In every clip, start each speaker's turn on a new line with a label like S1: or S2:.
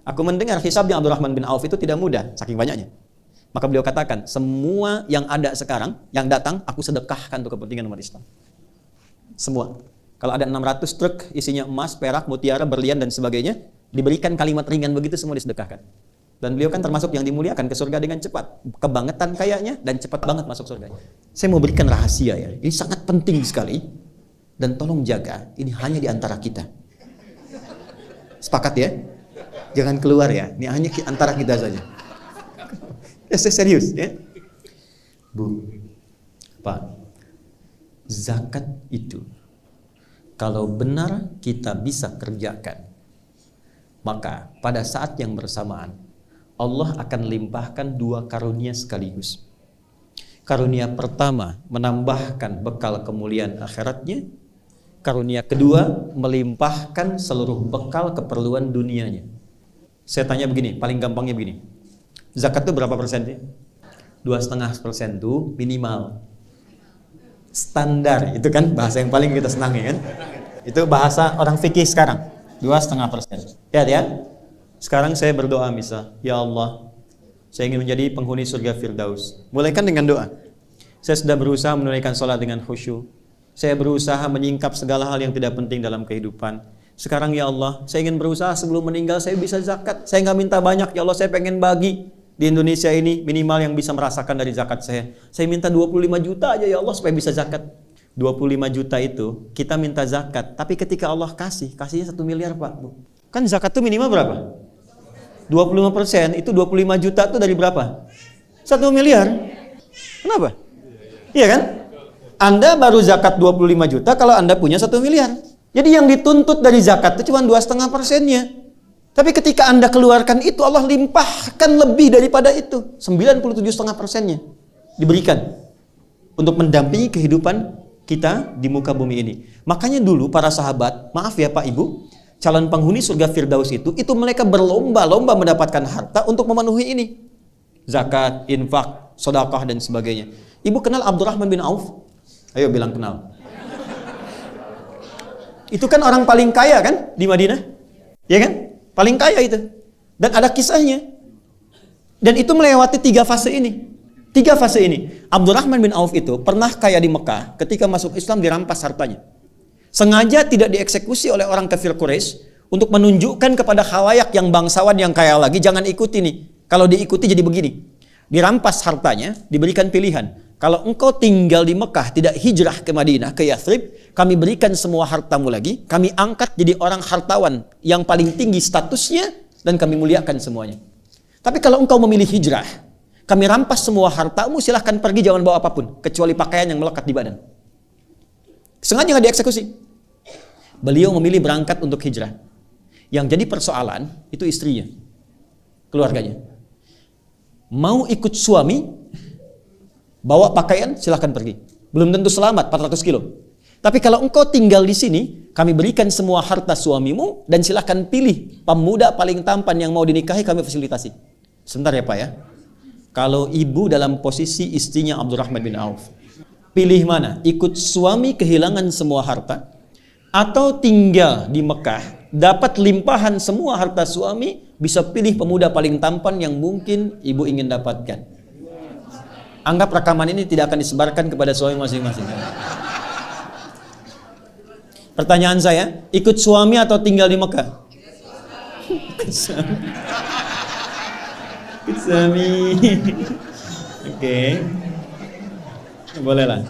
S1: Aku mendengar hisabnya Abdurrahman bin Auf itu tidak mudah, saking banyaknya. Maka beliau katakan, semua yang ada sekarang, yang datang, aku sedekahkan untuk kepentingan umat Islam. Semua. Kalau ada 600 truk isinya emas, perak, mutiara, berlian, dan sebagainya, diberikan kalimat ringan begitu, semua disedekahkan. Dan beliau kan termasuk yang dimuliakan ke surga dengan cepat. Kebangetan kayaknya, dan cepat banget masuk surga. Saya mau berikan rahasia ya, ini sangat penting sekali. Dan tolong jaga, ini hanya di antara kita. Sepakat ya? Jangan keluar ya, ini hanya antara kita saja. Ya, saya serius ya. Bu, Pak, zakat itu kalau benar kita bisa kerjakan, maka pada saat yang bersamaan Allah akan limpahkan 2 karunia sekaligus. Karunia pertama menambahkan bekal kemuliaan akhiratnya. Karunia kedua melimpahkan seluruh bekal keperluan dunianya. Saya tanya begini, paling gampangnya begini. Zakat itu berapa persen sih? 2,5% itu minimal. Standar, itu kan bahasa yang paling kita senangi kan? Itu bahasa orang fikih sekarang. 2,5%. Lihat ya. Sekarang saya berdoa misal, ya Allah, saya ingin menjadi penghuni surga Firdaus. Mulaikan dengan doa. Saya sudah berusaha menunaikan sholat dengan khusyuk. Saya berusaha menyingkap segala hal yang tidak penting dalam kehidupan. Sekarang ya Allah, saya ingin berusaha sebelum meninggal saya bisa zakat. Saya nggak minta banyak, ya Allah, saya pengen bagi di Indonesia ini minimal yang bisa merasakan dari zakat saya. Saya minta 25 juta aja ya Allah supaya bisa zakat. 25 juta itu kita minta zakat, tapi ketika Allah kasihnya 1 miliar Pak, Bu. Kan zakat itu minimal berapa? 25%, itu 25 juta itu dari berapa? 1 miliar. Kenapa? Iya kan? Anda baru zakat 25 juta kalau Anda punya 1 miliar. Jadi yang dituntut dari zakat itu cuma 2,5%-nya. Tapi ketika Anda keluarkan itu, Allah limpahkan lebih daripada itu. 97,5%-nya diberikan untuk mendampingi kehidupan kita di muka bumi ini. Makanya dulu para sahabat, maaf ya Pak Ibu, calon penghuni surga Firdaus itu mereka berlomba-lomba mendapatkan harta untuk memenuhi ini. Zakat, infak, sedekah dan sebagainya. Ibu kenal Abdurrahman bin Auf? Ayo bilang kenal. Itu kan orang paling kaya kan di Madinah? Ya kan? Paling kaya itu. Dan ada kisahnya. Dan itu melewati 3 fase ini. 3 fase ini. Abdurrahman bin Auf itu pernah kaya di Mekah, ketika masuk Islam dirampas hartanya. Sengaja tidak dieksekusi oleh orang kafir Quraisy untuk menunjukkan kepada khalayak yang bangsawan yang kaya lagi, jangan ikuti nih. Kalau diikuti jadi begini. Dirampas hartanya, diberikan pilihan. Kalau engkau tinggal di Mekah, tidak hijrah ke Madinah, ke Yathrib, kami berikan semua hartamu lagi, kami angkat jadi orang hartawan yang paling tinggi statusnya, dan kami muliakan semuanya. Tapi kalau engkau memilih hijrah, kami rampas semua hartamu, silahkan pergi, jangan bawa apapun, kecuali pakaian yang melekat di badan. Sengaja nggak dieksekusi. Beliau memilih berangkat untuk hijrah. Yang jadi persoalan, itu istrinya, keluarganya. Mau ikut suami, bawa pakaian, silahkan pergi. Belum tentu selamat, 400 kilo. Tapi kalau engkau tinggal di sini, kami berikan semua harta suamimu, dan silahkan pilih pemuda paling tampan yang mau dinikahi, kami fasilitasi. Sebentar ya Pak ya. Kalau ibu dalam posisi istrinya Abdurrahman bin Auf, pilih mana? Ikut suami kehilangan semua harta, atau tinggal di Mekah, dapat limpahan semua harta suami, bisa pilih pemuda paling tampan yang mungkin ibu ingin dapatkan. Anggap rekaman ini tidak akan disebarkan kepada suami masing-masing. Pertanyaan saya, ikut suami atau tinggal di Mekah? Ikut suami. Ikut suami. Oke. Boleh lah.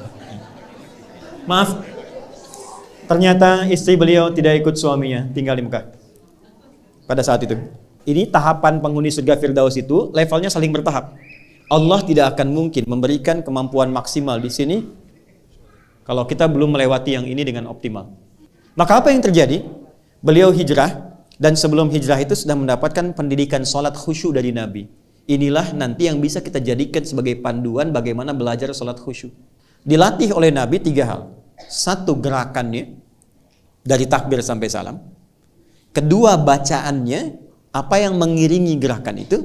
S1: Maaf. Ternyata istri beliau tidak ikut suaminya, tinggal di Mekah. Pada saat itu. Ini tahapan penghuni surga Firdaus itu levelnya saling bertahap. Allah tidak akan mungkin memberikan kemampuan maksimal di sini kalau kita belum melewati yang ini dengan optimal. Maka apa yang terjadi? Beliau hijrah, dan sebelum hijrah itu sudah mendapatkan pendidikan sholat khusyuk dari Nabi. Inilah nanti yang bisa kita jadikan sebagai panduan bagaimana belajar sholat khusyuk. Dilatih oleh Nabi 3 hal. 1, gerakannya dari takbir sampai salam. 2, bacaannya, apa yang mengiringi gerakan itu.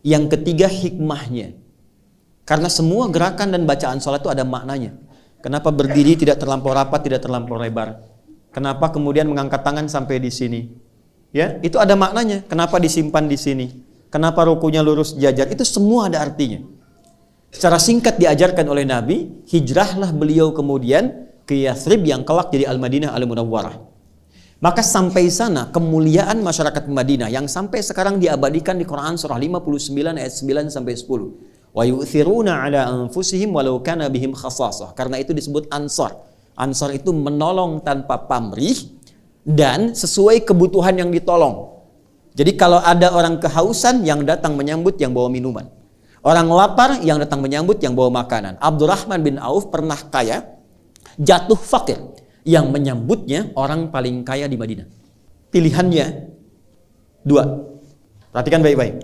S1: Yang 3, hikmahnya. Karena semua gerakan dan bacaan sholat itu ada maknanya. Kenapa berdiri tidak terlampau rapat, tidak terlampau lebar? Kenapa kemudian mengangkat tangan sampai di sini? Ya, itu ada maknanya. Kenapa disimpan di sini? Kenapa rukunya lurus jajar? Itu semua ada artinya. Secara singkat diajarkan oleh Nabi, hijrahlah beliau kemudian ke Yathrib yang kelak jadi Al-Madinah Al-Munawwarah. Maka sampai sana kemuliaan masyarakat Madinah yang sampai sekarang diabadikan di Quran surah 59 ayat 9 sampai 10. Wa yu'thiruna ala anfusihim walau kana bihim khasasah. Karena itu disebut ansar. Ansar itu menolong tanpa pamrih dan sesuai kebutuhan yang ditolong. Jadi kalau ada orang kehausan, yang datang menyambut yang bawa minuman. Orang lapar, yang datang menyambut yang bawa makanan. Abdurrahman bin Auf pernah kaya, jatuh fakir. Yang menyambutnya orang paling kaya di Madinah. Pilihannya dua. Perhatikan baik-baik.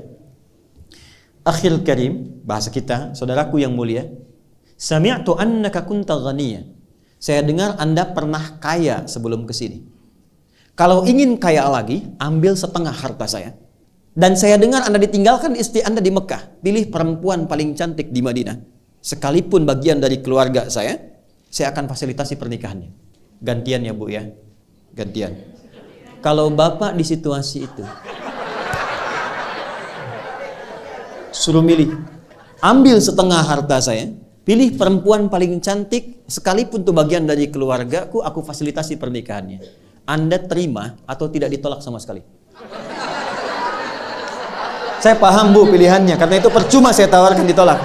S1: Akhil karim, bahasa kita, saudaraku yang mulia. Sami'tu annaka kunta ghaniya. Saya dengar Anda pernah kaya sebelum kesini. Kalau ingin kaya lagi, ambil setengah harta saya. Dan saya dengar Anda ditinggalkan istri Anda di Mekah. Pilih perempuan paling cantik di Madinah. Sekalipun bagian dari keluarga saya akan fasilitasi pernikahannya. Gantian ya Bu ya. Gantian. Kalau Bapak di situasi itu, suruh milih. Ambil setengah harta saya, pilih perempuan paling cantik, sekalipun itu bagian dari keluargaku, aku fasilitasi pernikahannya. Anda terima atau tidak ditolak sama sekali? Saya paham Bu pilihannya, karena itu percuma saya tawarkan ditolak.